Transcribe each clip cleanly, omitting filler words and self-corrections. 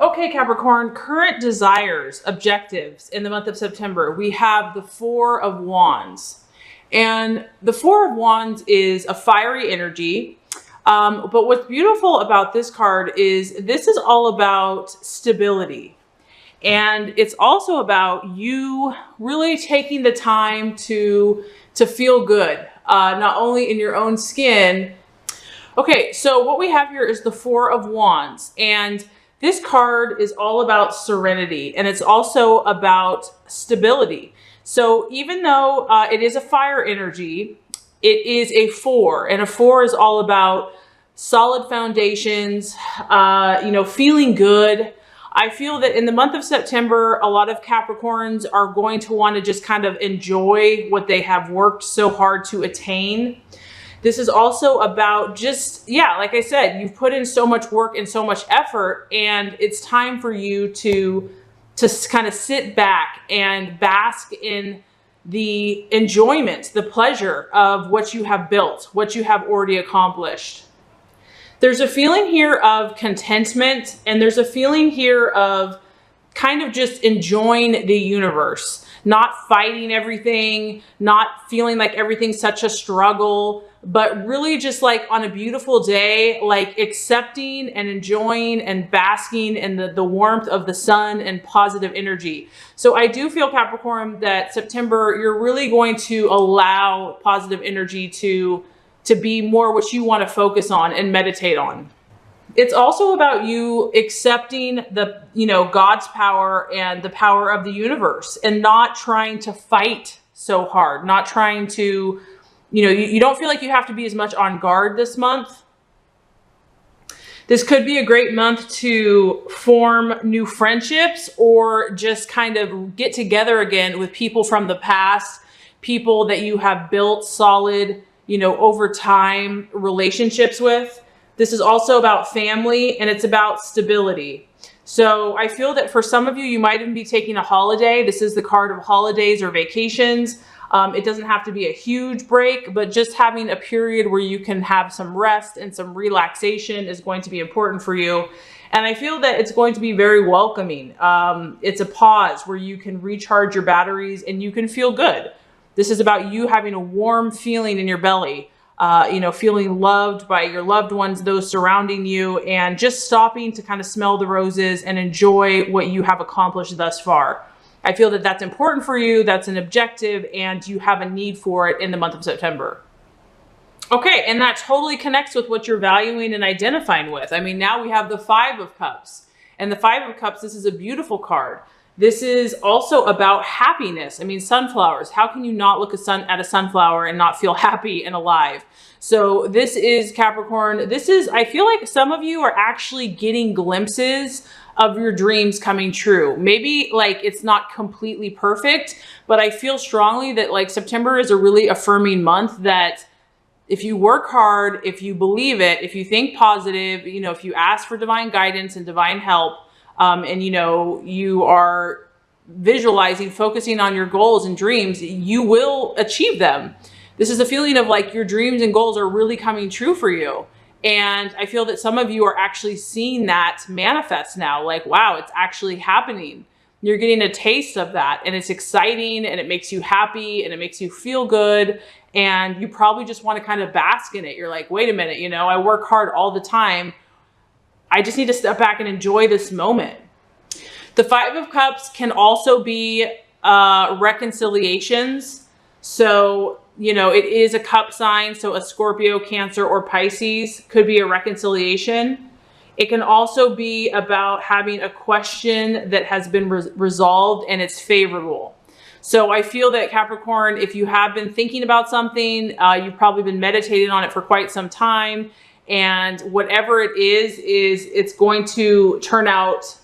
Okay, Capricorn, current desires, objectives in the month of September. We have the Four of Wands. And the Four of Wands is a fiery energy. But what's beautiful about this card is this is all about stability. And it's also about you really taking the time to feel good, not only in your own skin. Okay, so what we have here is the Four of Wands. And this card is all about serenity, and it's also about stability. So even though it is a fire energy, it is a four, and a four is all about solid foundations, feeling good. I feel that in the month of September, a lot of Capricorns are going to want to just kind of enjoy what they have worked so hard to attain. This is also about just, like I said, you've put in so much work and so much effort, and it's time for you to kind of sit back and bask in the enjoyment, the pleasure of what you have built, what you have already accomplished. There's a feeling here of contentment, and there's a feeling here of kind of just enjoying the universe, not fighting everything, not feeling like everything's such a struggle, but really just like on a beautiful day, like accepting and enjoying and basking in the warmth of the sun and positive energy. So I do feel, Capricorn, that September, you're really going to allow positive energy to be more what you want to focus on and meditate on. It's also about you accepting the, God's power and the power of the universe, and not trying to fight so hard, not trying to, you don't feel like you have to be as much on guard this month. This could be a great month to form new friendships, or just kind of get together again with people from the past, people that you have built solid, over time relationships with. This is also about family, and it's about stability. So I feel that for some of you, you might even be taking a holiday. This is the card of holidays or vacations. It doesn't have to be a huge break, but just having a period where you can have some rest and some relaxation is going to be important for you. And I feel that it's going to be very welcoming. It's a pause where you can recharge your batteries and you can feel good. This is about you having a warm feeling in your belly, feeling loved by your loved ones, those surrounding you, and just stopping to kind of smell the roses and enjoy what you have accomplished thus far. I feel that that's important for you. That's an objective, and you have a need for it in the month of September. Okay, and that totally connects with what you're valuing and identifying with. I mean, now we have the Five of Cups. And the Five of Cups, this is a beautiful card. This is also about happiness. I mean, sunflowers. How can you not look at a sunflower and not feel happy and alive? So this is, Capricorn. This is, I feel like some of you are actually getting glimpses of your dreams coming true. Maybe like it's not completely perfect, but I feel strongly that like September is a really affirming month, that if you work hard, if you believe it, if you think positive, if you ask for divine guidance and divine help, and you are visualizing, focusing on your goals and dreams, you will achieve them. This is a feeling of like your dreams and goals are really coming true for you. And I feel that some of you are actually seeing that manifest now. Like, wow, it's actually happening. You're getting a taste of that, and it's exciting, and it makes you happy, and it makes you feel good. And you probably just want to kind of bask in it. You're like, wait a minute, I work hard all the time. I just need to step back and enjoy this moment. The Five of Cups can also be reconciliations. So, it is a cup sign. So a Scorpio, Cancer, or Pisces could be a reconciliation. It can also be about having a question that has been resolved and it's favorable. So I feel that, Capricorn, if you have been thinking about something, you've probably been meditating on it for quite some time. And whatever it is it's going to turn out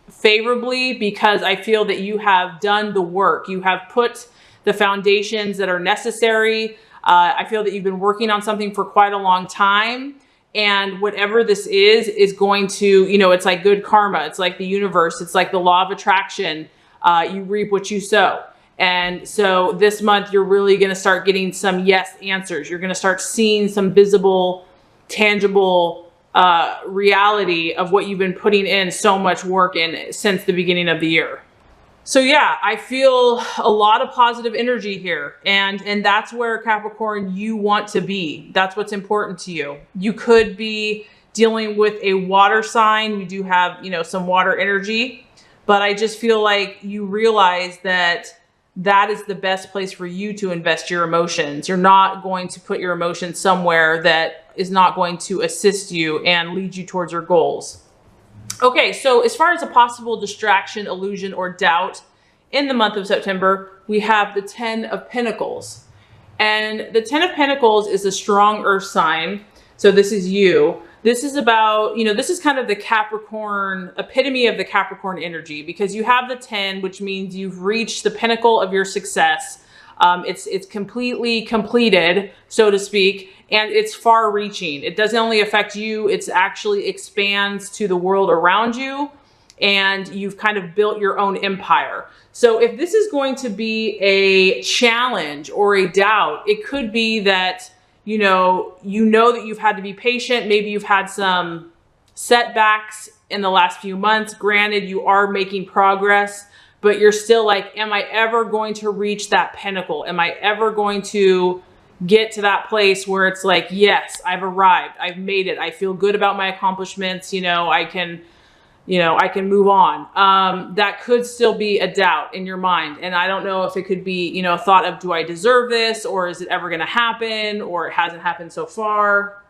favorably, because I feel that you have done the work. You have put the foundations that are necessary. I feel that you've been working on something for quite a long time. And whatever this is going to, it's like good karma. It's like the universe. It's like the law of attraction. You reap what you sow. And so this month, you're really going to start getting some yes answers. You're going to start seeing some visible, tangible reality of what you've been putting in so much work in since the beginning of the year. So yeah, I feel a lot of positive energy here. And that's where, Capricorn, you want to be. That's what's important to you. You could be dealing with a water sign. We do have, some water energy, but I just feel like you realize that that is the best place for you to invest your emotions. You're not going to put your emotions somewhere that is not going to assist you and lead you towards your goals. Okay, so as far as a possible distraction, illusion, or doubt in the month of September, we have the 10 of Pentacles. And the 10 of Pentacles is a strong earth sign. So this is you. This is about, this is kind of the Capricorn, epitome of the Capricorn energy, because you have the 10, which means you've reached the pinnacle of your success. It's completely completed, so to speak, and it's far reaching. It doesn't only affect you, it actually expands to the world around you, and you've kind of built your own empire. So if this is going to be a challenge or a doubt, it could be that, you know that you've had to be patient. Maybe you've had some setbacks in the last few months. Granted, you are making progress, but you're still like, am I ever going to reach that pinnacle? Am I ever going to get to that place where it's like, yes, I've arrived, I've made it, I feel good about my accomplishments, I can move on. That could still be a doubt in your mind. And I don't know if it could be, a thought of, do I deserve this? Or is it ever going to happen? Or it hasn't happened so far?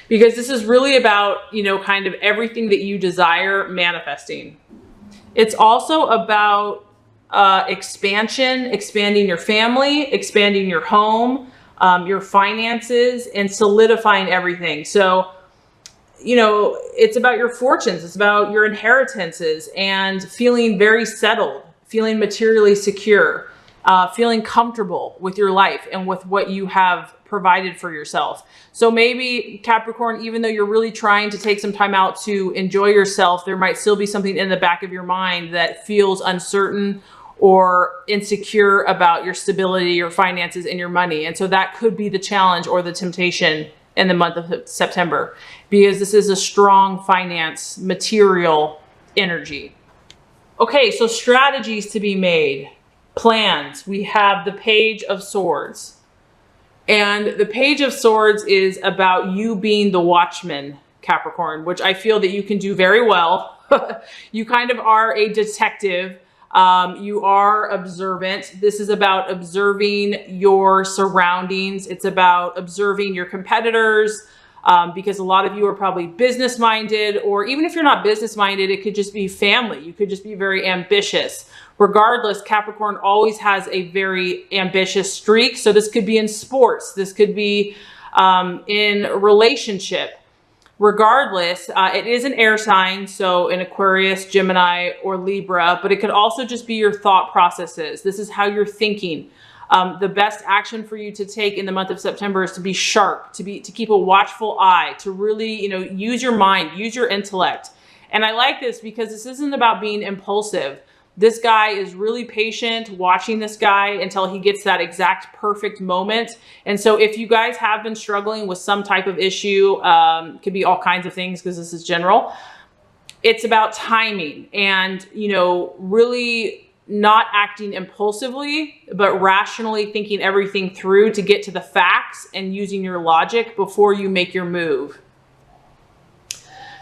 Because this is really about, kind of everything that you desire manifesting. It's also about expansion, expanding your family, expanding your home, your finances, and solidifying everything. So, it's about your fortunes. It's about your inheritances and feeling very settled, feeling materially secure, feeling comfortable with your life and with what you have provided for yourself. So maybe, Capricorn, even though you're really trying to take some time out to enjoy yourself, there might still be something in the back of your mind that feels uncertain or insecure about your stability, your finances, and your money. And so that could be the challenge or the temptation in the month of September, because this is a strong finance, material energy. Okay, so strategies to be made, plans. We have the Page of Swords. And the Page of Swords is about you being the watchman, Capricorn, which I feel that you can do very well. You kind of are a detective. You are observant. This is about observing your surroundings. It's about observing your competitors, because a lot of you are probably business-minded, or even if you're not business-minded, it could just be family. You could just be very ambitious. Regardless, Capricorn always has a very ambitious streak. So this could be in sports. This could be in a relationship. Regardless, it is an air sign, so in Aquarius, Gemini, or Libra, but it could also just be your thought processes. This is how you're thinking. The best action for you to take in the month of September is to be sharp, to keep a watchful eye, to really, use your mind, use your intellect. And I like this because this isn't about being impulsive. This guy is really patient, watching this guy until he gets that exact perfect moment. And so if you guys have been struggling with some type of issue, could be all kinds of things because this is general. It's about timing and, really not acting impulsively, but rationally thinking everything through to get to the facts and using your logic before you make your move.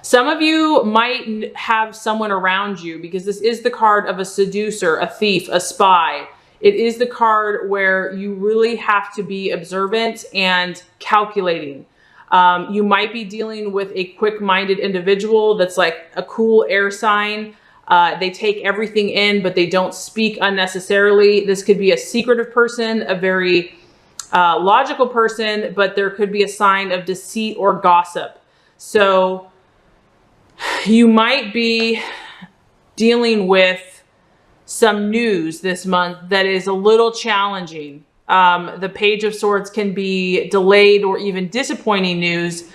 Some of you might have someone around you, because this is the card of a seducer, a thief, a spy. It is the card where you really have to be observant and calculating. You might be dealing with a quick-minded individual that's like a cool air sign. They take everything in, but they don't speak unnecessarily. This could be a secretive person, a very logical person, but there could be a sign of deceit or gossip. So you might be dealing with some news this month that is a little challenging. The Page of Swords can be delayed or even disappointing news.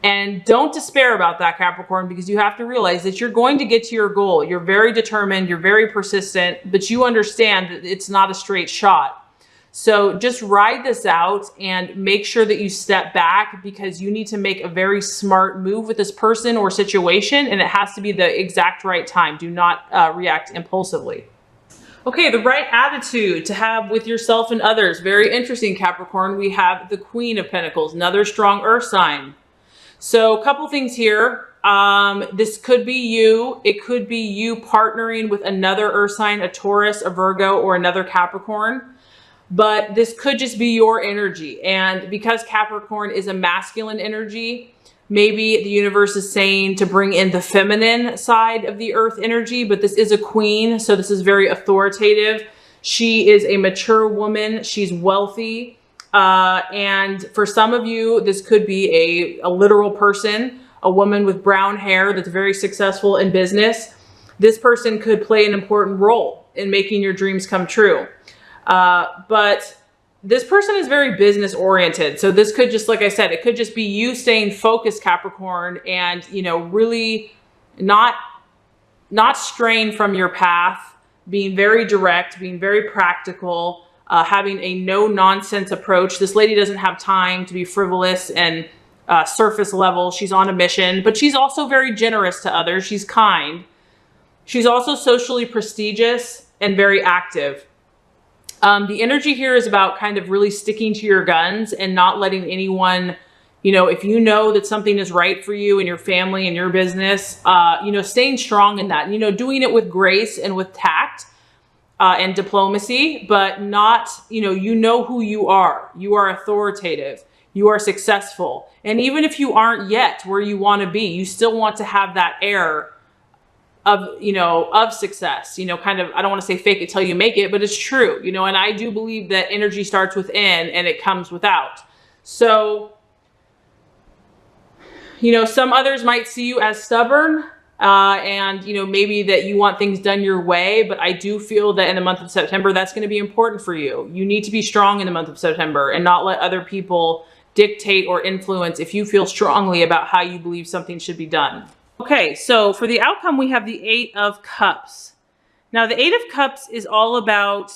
And don't despair about that, Capricorn, because you have to realize that you're going to get to your goal. You're very determined, you're very persistent, but you understand that it's not a straight shot. So just ride this out and make sure that you step back, because you need to make a very smart move with this person or situation, and it has to be the exact right time. Do not react impulsively. Okay, the right attitude to have with yourself and others. Very interesting, Capricorn. We have the Queen of Pentacles, another strong earth sign. So a couple things here. This could be you. It could be you partnering with another earth sign, a Taurus, a Virgo, or another Capricorn. But this could just be your energy. And because Capricorn is a masculine energy, maybe the universe is saying to bring in the feminine side of the earth energy, but this is a queen, so this is very authoritative. She is a mature woman. She's wealthy. And for some of you, this could be a literal person, a woman with brown hair that's very successful in business. This person could play an important role in making your dreams come true. But this person is very business oriented. So this could just, like I said, it could just be you staying focused, Capricorn, and, you know, really not straying from your path, being very direct, being very practical, having a no nonsense approach. This lady doesn't have time to be frivolous and surface level. She's on a mission, but she's also very generous to others. She's kind. She's also socially prestigious and very active. The energy here is about kind of really sticking to your guns and not letting anyone, you know, if you know that something is right for you and your family and your business, you know, staying strong in that, you know, doing it with grace and with tact and diplomacy, but not, you know who you are. You are authoritative. You are successful. And even if you aren't yet where you want to be, you still want to have that air of, you know, of success, you know, kind of, I don't want to say fake it till you make it, but it's true, you know, and I do believe that energy starts within and it comes without. So, you know, some others might see you as stubborn, and, you know, maybe that you want things done your way, but I do feel that in the month of September, that's going to be important for you. You need to be strong in the month of September and not let other people dictate or influence if you feel strongly about how you believe something should be done. Okay, so for the outcome, we have the 8 of Cups. Now, the 8 of Cups is all about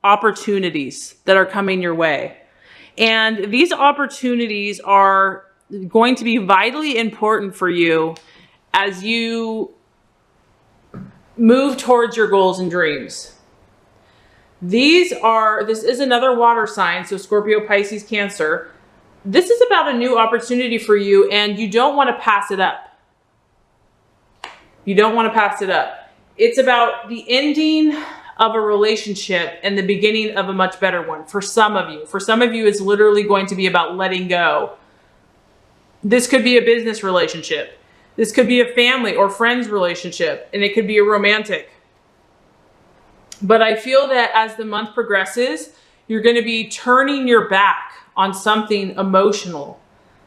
opportunities that are coming your way. And these opportunities are going to be vitally important for you as you move towards your goals and dreams. This is another water sign, so Scorpio, Pisces, Cancer. This is about a new opportunity for you, and you don't want to pass it up. You don't want to pass it up. It's about the ending of a relationship and the beginning of a much better one for some of you. For some of you, it's literally going to be about letting go. This could be a business relationship. This could be a family or friends relationship, and it could be a romantic. But I feel that as the month progresses, you're going to be turning your back on something emotional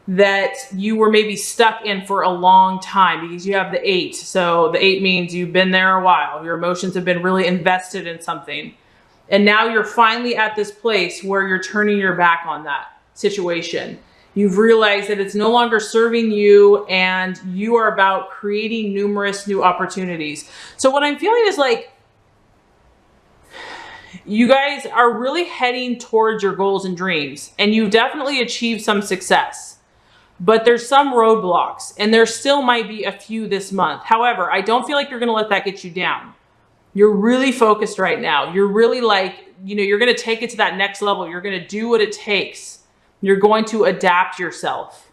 that you were maybe stuck in for a long time, because you have the 8. So the 8 means you've been there a while. Your emotions have been really invested in something. And now you're finally at this place where you're turning your back on that situation. You've realized that it's no longer serving you, and you are about creating numerous new opportunities. So what I'm feeling is like, you guys are really heading towards your goals and dreams, and you've definitely achieved some success. But there's some roadblocks, and there still might be a few this month. However, I don't feel like you're going to let that get you down. You're really focused right now. You're really like, you know, you're going to take it to that next level. You're going to do what it takes. You're going to adapt yourself.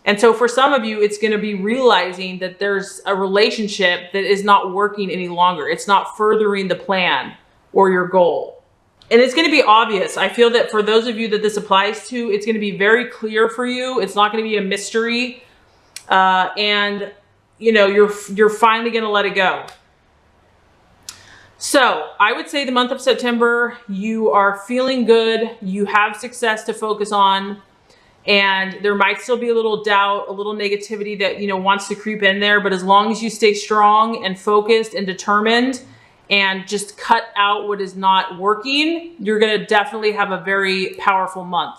And so for some of you, it's going to be realizing that there's a relationship that is not working any longer. It's not furthering the plan or your goal. And it's going to be obvious. I feel that for those of you that this applies to, it's going to be very clear for you. It's not going to be a mystery. And, you know, you're finally going to let it go. So I would say the month of September, you are feeling good. You have success to focus on. And there might still be a little doubt, a little negativity that, you know, wants to creep in there. But as long as you stay strong and focused and determined, and just cut out what is not working, you're going to definitely have a very powerful month.